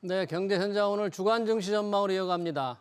네, 경제 현장 오늘 주간 증시 전망으로 이어갑니다.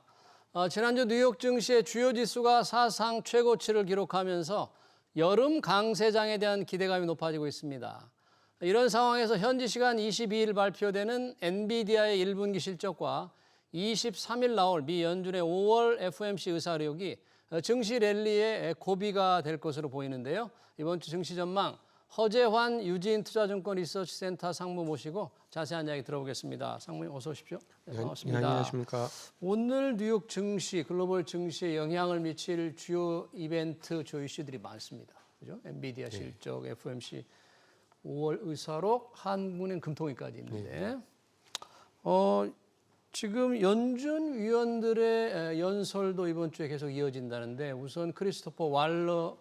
지난주 뉴욕 증시의 주요 지수가 사상 최고치를 기록하면서 여름 강세장에 대한 기대감이 높아지고 있습니다. 이런 상황에서 현지 시간 22일 발표되는 엔비디아의 1분기 실적과 23일 나올 미 연준의 5월 FOMC 의사록이 증시 랠리의 고비가 될 것으로 보이는데요. 이번 주 증시 전망 허재환 유진투자증권 리서치센터 상무 모시고 자세한 이야기 들어보겠습니다. 상무님 어서 오십시오. 네, 반갑습니다. 네, 안녕하십니까. 오늘 뉴욕 증시, 글로벌 증시에 영향을 미칠 주요 이벤트, 주요 이슈들이 많습니다. 그죠? 엔비디아 실적, FOMC 5월 의사록, 한국은행 금통위까지 있는데 지금 연준 위원들의 연설도 이번 주에 계속 이어진다는데 우선 크리스토퍼 왈러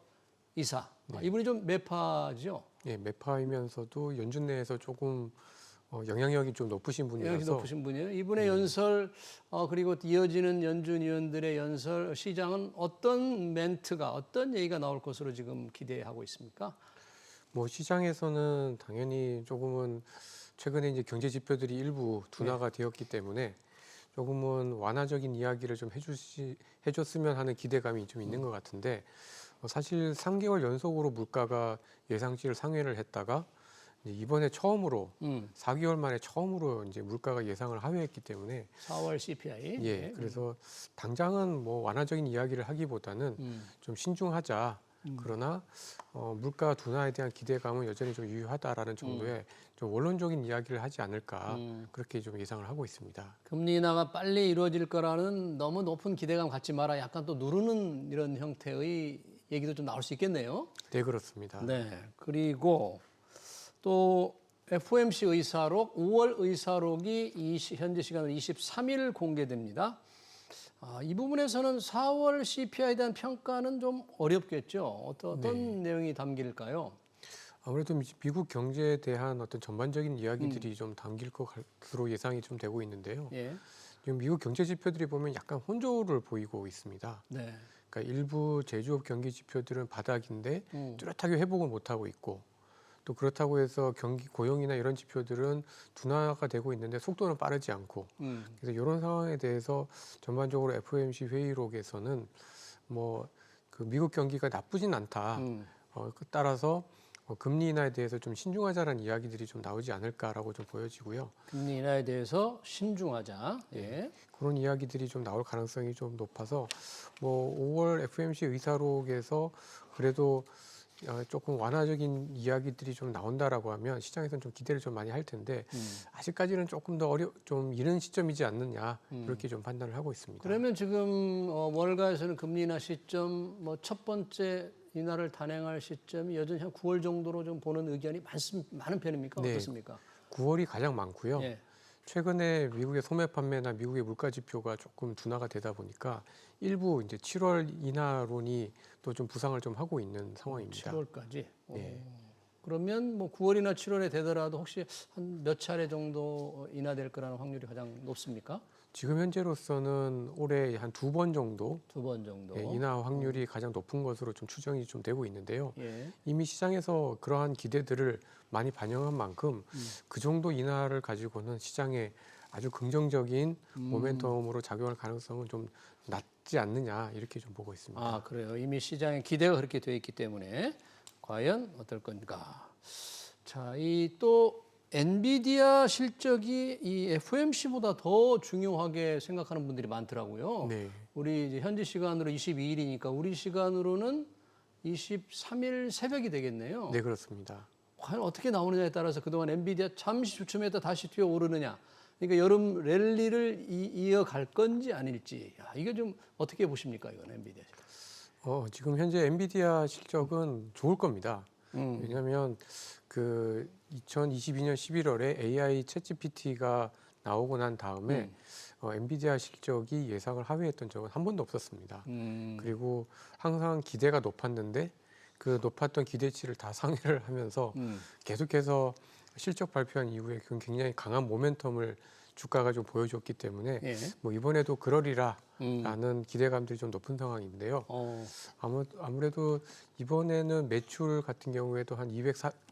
이사, 이분이 좀 매파죠? 예, 매파이면서도 연준 내에서 조금 영향력이 좀 높으신 분이라서. 높으신 분이에요. 이분의 연설 그리고 이어지는 연준 위원들의 연설, 시장은 어떤 멘트가, 어떤 얘기가 나올 것으로 지금 기대하고 있습니까? 뭐 시장에서는 당연히 조금은 최근에 이제 경제 지표들이 일부 둔화가 되었기 때문에 조금은 완화적인 이야기를 좀 해줬으면 하는 기대감이 좀 있는 것 같은데 사실 3개월 연속으로 물가가 예상치를 상회를 했다가 이번에 처음으로 4개월 만에 처음으로 이제 물가가 예상을 하회했기 때문에 4월 CPI. 예, 그래서 당장은 뭐 완화적인 이야기를 하기보다는 좀 신중하자. 그러나 물가 둔화에 대한 기대감은 여전히 좀 유효하다라는 정도의 좀 원론적인 이야기를 하지 않을까 그렇게 좀 예상을 하고 있습니다. 금리 인하가 빨리 이루어질 거라는 너무 높은 기대감 갖지 마라. 약간 또 누르는 이런 형태의 얘기도 좀 나올 수 있겠네요. 네, 그렇습니다. 네. 그리고 또 FOMC 의사록, 5월 의사록이 현재 시간으로 23일 공개됩니다. 이 부분에서는 4월 CPI에 대한 평가는 좀 어렵겠죠. 어떤 내용이 담길까요? 아무래도 미국 경제에 대한 어떤 전반적인 이야기들이 좀 담길 것으로 예상이 좀 되고 있는데요. 예. 지금 미국 경제 지표들이 보면 약간 혼조를 보이고 있습니다. 네. 그러니까 일부 제조업 경기 지표들은 바닥인데 뚜렷하게 회복을 못하고 있고 또 그렇다고 해서 경기 고용이나 이런 지표들은 둔화가 되고 있는데 속도는 빠르지 않고 그래서 이런 상황에 대해서 전반적으로 FOMC 회의록에서는 뭐 그 미국 경기가 나쁘진 않다. 따라서 금리 인하에 대해서 좀 신중하자라는 이야기들이 좀 나오지 않을까라고 좀 보여지고요. 금리 인하에 대해서 신중하자. 예. 그런 이야기들이 좀 나올 가능성이 좀 높아서 뭐 5월 FOMC 의사록에서 그래도 조금 완화적인 이야기들이 좀 나온다라고 하면 시장에서는 좀 기대를 좀 많이 할 텐데 아직까지는 조금 더 좀 이른 시점이지 않느냐 이렇게 좀 판단을 하고 있습니다. 그러면 지금 월가에서는 금리 인하 시점, 뭐 첫 번째 인하를 단행할 시점이 여전히 한 9월 정도로 좀 보는 의견이 많은 편입니까? 네, 어떻습니까? 9월이 가장 많고요. 예. 최근에 미국의 소매 판매나 미국의 물가 지표가 조금 둔화가 되다 보니까 일부 이제 7월 인하론이 또 좀 부상을 좀 하고 있는 상황입니다. 7월까지. 네. 그러면 뭐 9월이나 7월에 되더라도 혹시 한 몇 차례 정도 인하될 거라는 확률이 가장 높습니까? 지금 현재로서는 올해 한 2번 정도 2번 정도. 인하 확률이 가장 높은 것으로 좀 추정이 좀 되고 있는데요. 예. 이미 시장에서 그러한 기대들을 많이 반영한 만큼 그 정도 인하를 가지고는 시장에 아주 긍정적인 모멘텀으로 작용할 가능성은 좀 낮지 않느냐 이렇게 좀 보고 있습니다. 아, 그래요. 이미 시장의 기대가 그렇게 되어 있기 때문에 과연 어떨 건가. 자, 이 또 엔비디아 실적이 이 FOMC보다 더 중요하게 생각하는 분들이 많더라고요. 네. 우리 이제 현지 시간으로 22일이니까 우리 시간으로는 23일 새벽이 되겠네요. 네, 그렇습니다. 과연 어떻게 나오느냐에 따라서 그동안 엔비디아 잠시 주춤했다 다시 뛰어오르느냐. 그러니까 여름 랠리를 이어갈 건지 아닐지. 야, 이게 좀 어떻게 보십니까, 이건 엔비디아 실적? 지금 현재 엔비디아 실적은 좋을 겁니다. 왜냐하면 그 2022년 11월에 AI 챗GPT가 나오고 난 다음에 엔비디아 실적이 예상을 하회했던 적은 한 번도 없었습니다. 그리고 항상 기대가 높았는데 그 높았던 기대치를 다 상회를 하면서 계속해서 실적 발표한 이후에 굉장히 강한 모멘텀을 주가가 좀 보여줬기 때문에 예. 뭐 이번에도 그러리라라는 기대감들이 좀 높은 상황인데요. 아무래도 이번에는 매출 같은 경우에도 한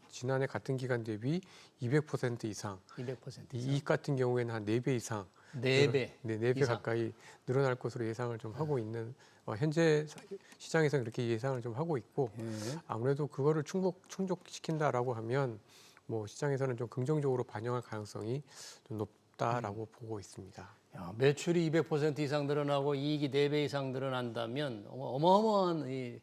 지난해 같은 기간 대비 200% 이상, 200% 이상. 이익 같은 경우에는 한 4배 이상, 4배. 네, 4배 이상. 가까이 늘어날 것으로 예상을 좀 하고 있는 현재 시장에서 그렇게 예상을 좀 하고 있고 예. 아무래도 그거를 충족시킨다라고 하면 뭐 시장에서는 좀 긍정적으로 반영할 가능성이 좀 높다라고 보고 있습니다. 야, 매출이 200% 이상 늘어나고 이익이 4배 이상 늘어난다면 어마어마한 이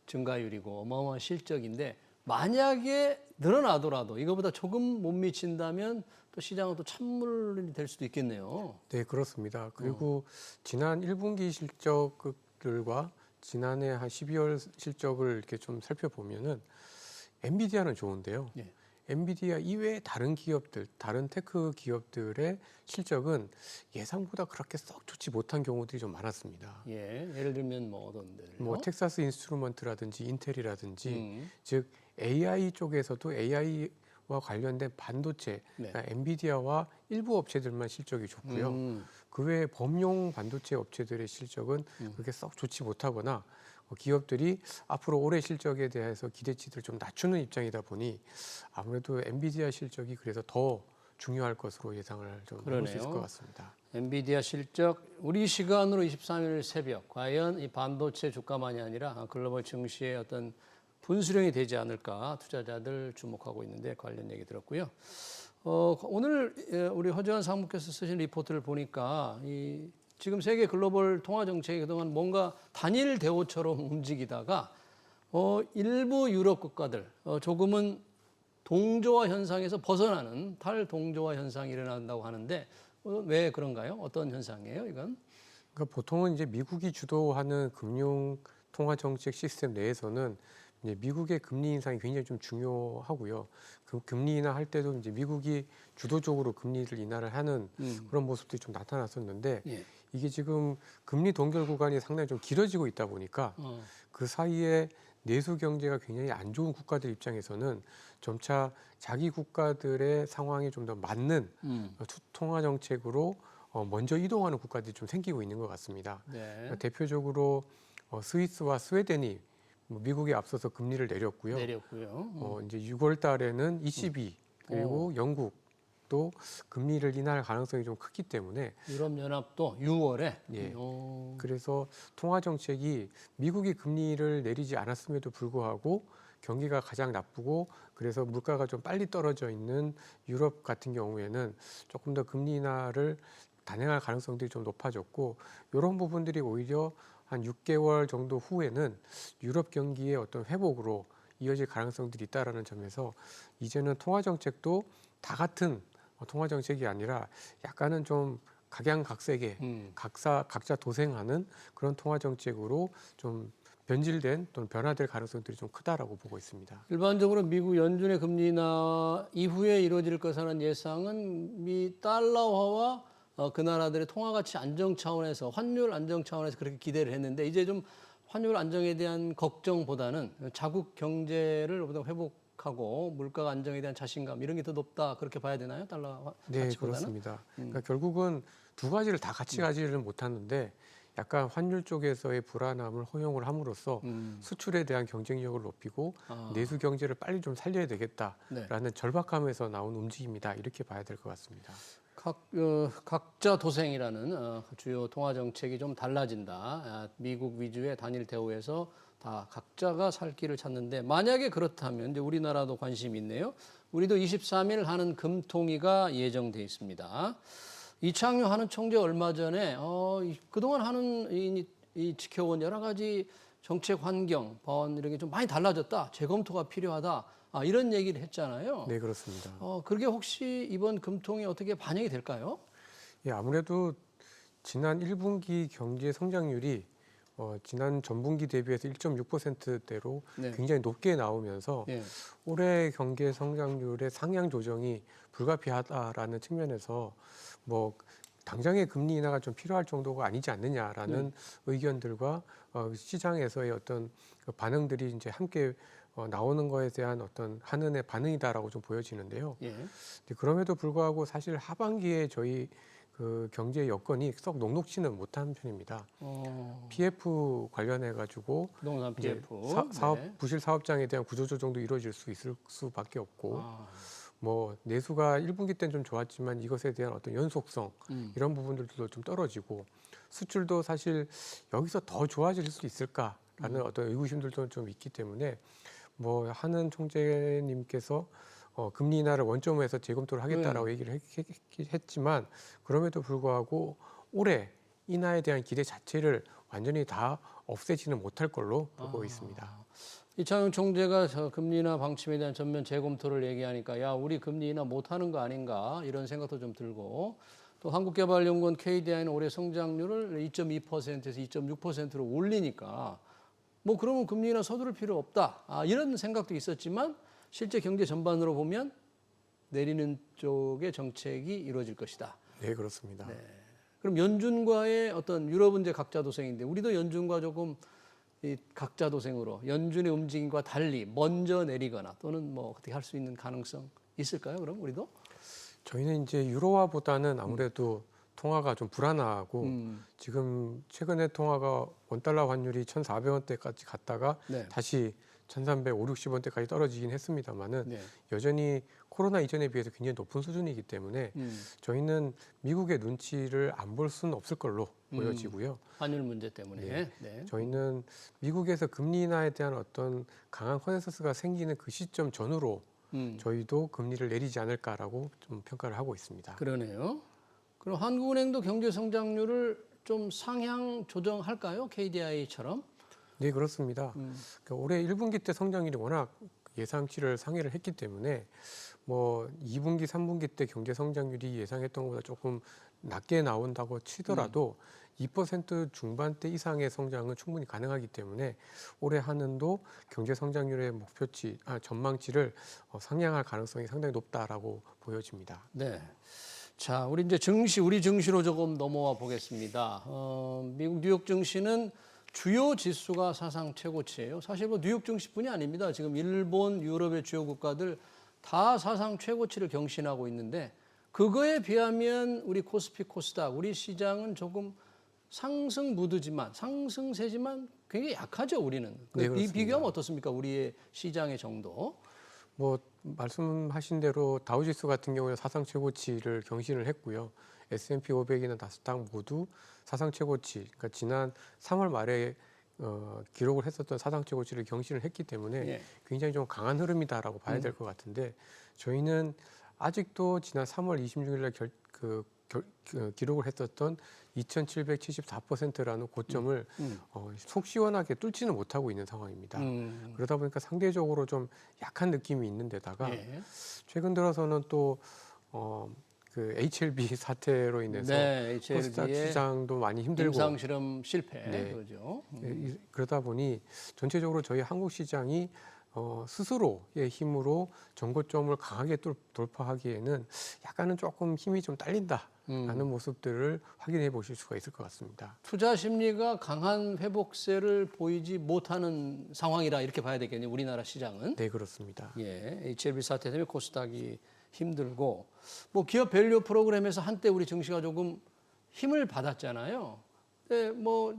증가율이고 어마어마한 실적인데 만약에 늘어나더라도 이거보다 조금 못 미친다면 또 시장은 또 찬물이 될 수도 있겠네요. 네, 그렇습니다. 그리고 지난 1분기 실적들과 지난해 한 12월 실적을 이렇게 좀 살펴보면은 엔비디아는 좋은데요. 예. 엔비디아 이외의 다른 기업들, 다른 테크 기업들의 실적은 예상보다 그렇게 썩 좋지 못한 경우들이 좀 많았습니다. 예. 예를 들면 뭐 어떤 데를요? 뭐 텍사스 인스트루먼트라든지 인텔이라든지 음. 즉 AI 쪽에서도 AI와 관련된 반도체, 네. 그러니까 엔비디아와 일부 업체들만 실적이 좋고요. 그 외에 범용 반도체 업체들의 실적은 그렇게 썩 좋지 못하거나 기업들이 앞으로 올해 실적에 대해서 기대치들을 좀 낮추는 입장이다 보니 아무래도 엔비디아 실적이 그래서 더 중요할 것으로 예상을 좀 해볼 수 있을 것 같습니다. 엔비디아 실적 우리 시간으로 23일 새벽 과연 이 반도체 주가만이 아니라 글로벌 증시의 어떤 분수령이 되지 않을까 투자자들 주목하고 있는데 관련 얘기 들었고요. 오늘 우리 허재환 상무께서 쓰신 리포트를 보니까 지금 세계 글로벌 통화 정책이 그동안 뭔가 단일 대오처럼 움직이다가 일부 유럽 국가들 조금은 동조화 현상에서 벗어나는 탈동조화 현상이 일어난다고 하는데 왜 그런가요? 어떤 현상이에요, 이건? 그러니까 보통은 이제 미국이 주도하는 금융 통화 정책 시스템 내에서는 이제 미국의 금리 인상이 굉장히 좀 중요하고요. 그 금리 인하할 때도 이제 미국이 주도적으로 금리를 인하를 하는 그런 모습들이 좀 나타났었는데 예. 이게 지금 금리 동결 구간이 상당히 좀 길어지고 있다 보니까 그 사이에 내수 경제가 굉장히 안 좋은 국가들 입장에서는 점차 자기 국가들의 상황에 좀 더 맞는 통화 정책으로 먼저 이동하는 국가들이 좀 생기고 있는 것 같습니다. 네. 그러니까 대표적으로 스위스와 스웨덴이 미국에 앞서서 금리를 내렸고요. 이제 6월 달에는 ECB 그리고 영국도 금리를 인하할 가능성이 좀 크기 때문에 유럽연합도 6월에 예. 그래서 통화 정책이 미국이 금리를 내리지 않았음에도 불구하고 경기가 가장 나쁘고 그래서 물가가 좀 빨리 떨어져 있는 유럽 같은 경우에는 조금 더 금리 인하를 단행할 가능성들이 좀 높아졌고 이런 부분들이 오히려 한 6개월 정도 후에는 유럽 경기의 어떤 회복으로 이어질 가능성들이 있다라는 점에서 이제는 통화 정책도 다 같은 통화 정책이 아니라 약간은 좀 각양각색의 각자 도생하는 그런 통화 정책으로 좀 변질된 또는 변화될 가능성들이 좀 크다라고 보고 있습니다. 일반적으로 미국 연준의 금리 인하 이후에 이루어질 것이라는 예상은 미 달러화와 그 나라들의 통화 가치 안정 차원에서 환율 안정 차원에서 그렇게 기대를 했는데 이제 좀 환율 안정에 대한 걱정보다는 자국 경제를 보다 회복하고 물가 안정에 대한 자신감 이런 게 더 높다 그렇게 봐야 되나요? 달러 네, 가치보다는? 그렇습니다. 그러니까 결국은 두 가지를 다 같이 가지를 못하는데 약간 환율 쪽에서의 불안함을 허용을 함으로써 수출에 대한 경쟁력을 높이고 내수 경제를 빨리 좀 살려야 되겠다라는 절박함에서 나온 움직임이다 이렇게 봐야 될 것 같습니다. 각자 도생이라는 주요 통화 정책이 좀 달라진다. 미국 위주의 단일 대우에서 다 각자가 살 길을 찾는데 만약에 그렇다면 이제 우리나라도 관심이 있네요. 우리도 23일 하는 금통위가 예정돼 있습니다. 이창용 하는 총재 얼마 전에 그동안 하는 이 지켜온 여러 가지 정책 환경, 번 이런 게 좀 많이 달라졌다. 재검토가 필요하다. 이런 얘기를 했잖아요. 네, 그렇습니다. 그게 혹시 이번 금통위 어떻게 반영이 될까요? 예, 아무래도 지난 1분기 경제 성장률이 지난 전분기 대비해서 1.6%대로 네. 굉장히 높게 나오면서 예. 올해 경제 성장률의 상향 조정이 불가피하다라는 측면에서 뭐 당장의 금리 인하가 좀 필요할 정도가 아니지 않느냐라는 의견들과 시장에서의 어떤 그 반응들이 이제 함께 나오는 거에 대한 어떤 한은의 반응이다라고 좀 보여지는데요. 예. 근데 그럼에도 불구하고 사실 하반기에 저희 그 경제 여건이 썩 녹록지는 못한 편입니다. PF 관련해 가지고 부동산 이제 PF. 사업 네. 부실 사업장에 대한 구조조정도 이루어질 수 있을 수밖에 없고 아, 뭐 내수가 1분기 때는 좀 좋았지만 이것에 대한 어떤 연속성 이런 부분들도 좀 떨어지고 수출도 사실 여기서 더 좋아질 수 있을까라는 어떤 의구심들도 좀 있기 때문에 뭐 한은 총재님께서 금리 인하를 원점에서 재검토를 하겠다라고 얘기를 했지만 그럼에도 불구하고 올해 인하에 대한 기대 자체를 완전히 다 없애지는 못할 걸로 보고 있습니다. 이창용 총재가 저 금리 인하 방침에 대한 전면 재검토를 얘기하니까 야 우리 금리 인하 못하는 거 아닌가 이런 생각도 좀 들고 또 한국개발연구원 KDI는 올해 성장률을 2.2%에서 2.6%로 올리니까 뭐 그러면 금리 인하 서두를 필요 없다 이런 생각도 있었지만 실제 경제 전반으로 보면 내리는 쪽의 정책이 이루어질 것이다. 네, 그렇습니다. 그럼 연준과의 어떤 유럽은 이제 각자 도생인데 우리도 연준과 조금 이 각자 도생으로 연준의 움직임과 달리 먼저 내리거나 또는 뭐 어떻게 할 수 있는 가능성 있을까요? 그럼 우리도? 저희는 이제 유로화보다는 아무래도 통화가 좀 불안하고 지금 최근에 통화가 원달러 환율이 1,400원대까지 갔다가 네. 다시 1,300, 5, 60원대까지 떨어지긴 했습니다만은 네. 여전히 코로나 이전에 비해서 굉장히 높은 수준이기 때문에 저희는 미국의 눈치를 안 볼 수는 없을 걸로 보여지고요. 환율 문제 때문에. 네. 네. 저희는 미국에서 금리 인하에 대한 어떤 강한 컨센서스가 생기는 그 시점 전후로 저희도 금리를 내리지 않을까라고 좀 평가를 하고 있습니다. 그러네요. 그럼 한국은행도 경제 성장률을 좀 상향 조정할까요? KDI처럼? 네, 그렇습니다. 그러니까 올해 1분기 때 성장률이 워낙 예상치를 상회를 했기 때문에 뭐 2분기, 3분기 때 경제 성장률이 예상했던 것보다 조금 낮게 나온다고 치더라도 2% 중반대 이상의 성장은 충분히 가능하기 때문에 올해 한은도 경제 성장률의 목표치, 전망치를 상향할 가능성이 상당히 높다라고 보여집니다. 네. 자, 우리 이제 우리 증시로 조금 넘어와 보겠습니다. 미국 뉴욕 증시는 주요 지수가 사상 최고치예요. 사실 뭐 뉴욕 증시뿐이 아닙니다. 지금 일본, 유럽의 주요 국가들 다 사상 최고치를 경신하고 있는데 그거에 비하면 우리 코스피, 코스닥, 우리 시장은 조금 상승 무드지만 상승세지만 굉장히 약하죠. 우리는. 네, 이 그렇습니다. 비교하면 어떻습니까? 우리의 시장의 정도. 뭐 말씀하신 대로 다우지수 같은 경우에 사상 최고치를 경신을 했고요. S&P 500이나 나스닥 모두 사상 최고치, 그러니까 지난 3월 말에 기록을 했었던 사상 최고치를 경신을 했기 때문에 예. 굉장히 좀 강한 흐름이다라고 봐야 될 것 같은데 저희는 아직도 지난 3월 26일 날 기록을 했었던 2,774%라는 고점을 속 시원하게 뚫지는 못하고 있는 상황입니다. 그러다 보니까 상대적으로 좀 약한 느낌이 있는 데다가 예. 최근 들어서는 또 그 HLB 사태로 인해서 네, 코스닥 HLB의 시장도 많이 힘들고 임상 실험 실패 네. 그죠. 그러다 보니 전체적으로 저희 한국 시장이 스스로의 힘으로 전고점을 강하게 돌파하기에는 약간은 조금 힘이 좀 딸린다라는 모습들을 확인해 보실 수가 있을 것 같습니다. 투자 심리가 강한 회복세를 보이지 못하는 상황이라 이렇게 봐야 되겠네요. 우리나라 시장은. 네, 그렇습니다. 예, HLB 사태 때문에 코스닥이 힘들고 뭐 기업 밸류 프로그램에서 한때 우리 증시가 조금 힘을 받았잖아요. 근데 뭐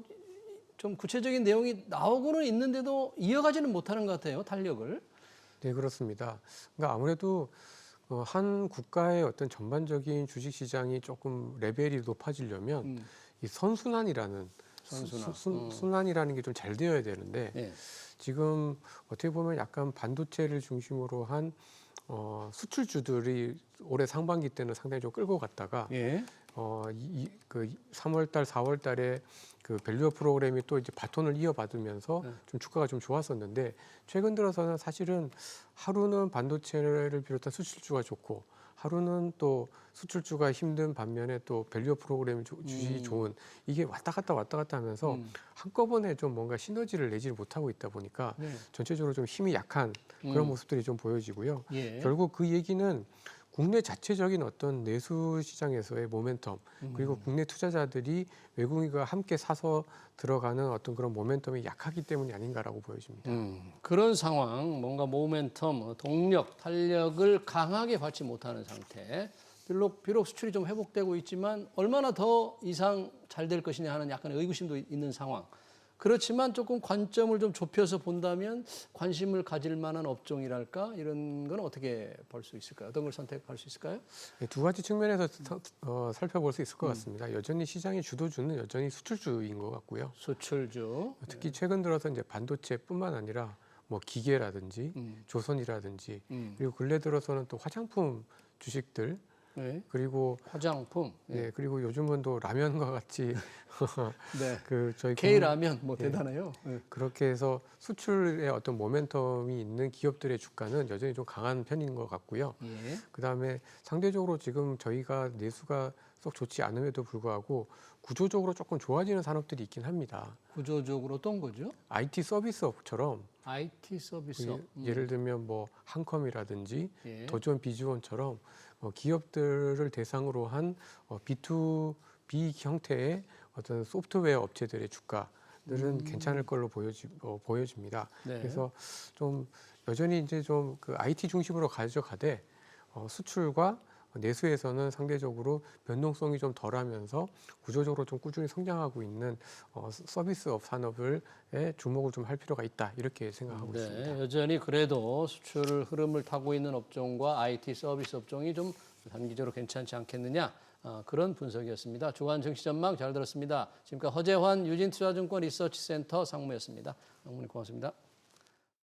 좀 구체적인 내용이 나오고는 있는데도 이어가지는 못하는 것 같아요. 탄력을. 네, 그렇습니다. 그러니까 아무래도 한 국가의 어떤 전반적인 주식 시장이 조금 레벨이 높아지려면 이 선순환이라는 순환이라는 게 좀 잘 되어야 되는데 예. 지금 어떻게 보면 약간 반도체를 중심으로 한 수출주들이 올해 상반기 때는 상당히 좀 끌고 갔다가 예. 그 3월달, 4월달에 그 밸류업 프로그램이 또 이제 바톤을 이어받으면서 좀 주가가 좀 좋았었는데 최근 들어서는 사실은 하루는 반도체를 비롯한 수출주가 좋고 하루는 또 수출주가 힘든 반면에 또 밸류업 프로그램이 주식이 좋은 이게 왔다 갔다 하면서 한꺼번에 좀 뭔가 시너지를 내지 못하고 있다 보니까 전체적으로 좀 힘이 약한 그런 모습들이 좀 보여지고요. 예. 결국 그 얘기는 국내 자체적인 어떤 내수 시장에서의 모멘텀 그리고 국내 투자자들이 외국인과 함께 사서 들어가는 어떤 그런 모멘텀이 약하기 때문이 아닌가라고 보여집니다. 그런 상황, 뭔가 모멘텀, 동력, 탄력을 강하게 받지 못하는 상태. 비록 수출이 좀 회복되고 있지만 얼마나 더 이상 잘 될 것이냐 하는 약간의 의구심도 있는 상황. 그렇지만 조금 관점을 좀 좁혀서 본다면 관심을 가질 만한 업종이랄까 이런 건 어떻게 볼 수 있을까요? 어떤 걸 선택할 수 있을까요? 네, 두 가지 측면에서 살펴볼 수 있을 것 같습니다. 여전히 시장의 주도주는 여전히 수출주인 것 같고요. 수출주. 특히 최근 들어서 이제 반도체뿐만 아니라 뭐 기계라든지 조선이라든지 그리고 근래 들어서는 또 화장품 주식들 네. 그리고 화장품. 네, 그리고 요즘은 또 라면과 같이 네. 그 저희 K라면 뭐 대단해요. 네. 그렇게 해서 수출의 어떤 모멘텀이 있는 기업들의 주가는 여전히 좀 강한 편인 것 같고요. 예. 그다음에 상대적으로 지금 저희가 내수가 썩 좋지 않음에도 불구하고 구조적으로 조금 좋아지는 산업들이 있긴 합니다. 구조적으로 어떤 거죠? IT 서비스업처럼 IT 서비스업. 예를 들면 뭐 한컴이라든지 예. 더존 비즈원처럼 기업들을 대상으로 한 B2B 형태의 어떤 소프트웨어 업체들의 주가들은 괜찮을 걸로 보여집니다. 네. 그래서 좀 여전히 이제 좀 그 IT 중심으로 가져가되 수출과 내수에서는 상대적으로 변동성이 좀 덜하면서 구조적으로 좀 꾸준히 성장하고 있는 서비스업 산업에 주목을 좀 할 필요가 있다 이렇게 생각하고 있습니다. 네, 여전히 그래도 수출 흐름을 타고 있는 업종과 IT 서비스 업종이 좀 단기적으로 괜찮지 않겠느냐 그런 분석이었습니다. 주간 증시 전망 잘 들었습니다. 지금까지 허재환 유진투자증권 리서치센터 상무였습니다. 어머니 고맙습니다.